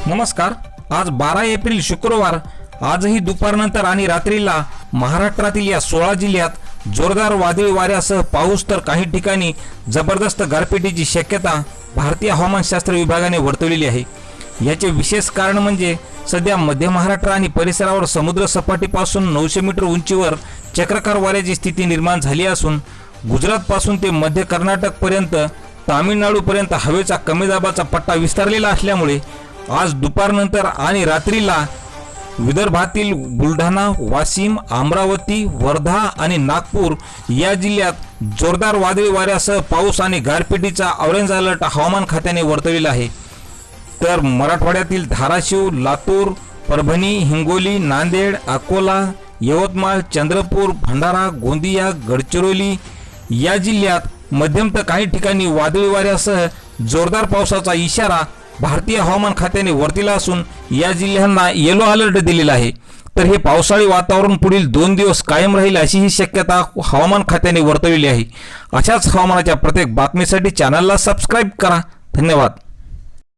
नमस्कार। आज 12 एप्रिल शुक्रवार। आजही दुपारनंतर आणि रात्रीला महाराष्ट्रातील या 16 जिल्ह्यात जोरदार वादळी वाऱ्यासह पाऊस तर काही ठिकाणी जबरदस्त गारपिटीची शक्यता भारतीय हवामानशास्त्र विभागाने वर्तवलेली आहे। याचे विशेष कारण म्हणजे सध्या मध्य महाराष्ट्र आणि परिसरावर समुद्र सपाटीपासून 900 मीटर उंचीवर चक्राकार वाऱ्याची स्थिती निर्माण झाली असून गुजरात पासून ते मध्य कर्नाटक पर्यंत तामिळनाडू पर्यंत हवेचा कमी दाबाचा पट्टा विस्तारलेला असल्यामुळे आज दुपारनंतर आणि रात्रीला विदर्भातील बुलढाणा, वाशिम, अमरावती, वर्धा आणि नागपूर या जिल्ह्यात जोरदार वादळी वाऱ्यासह पाऊस आणि गारपिटीचा ऑरेंज अलर्ट हवामान खात्याने वर्तवलेला आहे। तर मराठवाड्यातील धाराशिव, लातूर, परभणी, हिंगोली, नांदेड, अकोला, यवतमाळ, चंद्रपूर, भंडारा, गोंदिया, गडचिरोली या जिल्ह्यात मध्यम तर काही ठिकाणी वादळी वाऱ्यासह जोरदार पावसाचा इशारा भारतीय हवामान खात्याने वर्तवला असून या जिल्ह्यांना येलो अलर्ट दिलेला आहे। तर हे पावसाळी वातावरण पुढील 2 दिवस कायम राहील अशी ही शक्यता हवामान खात्याने वर्तवली आहे। अशाच हवामानाच्या प्रत्येक बातमीसाठी चॅनलला सबस्क्राइब करा। धन्यवाद।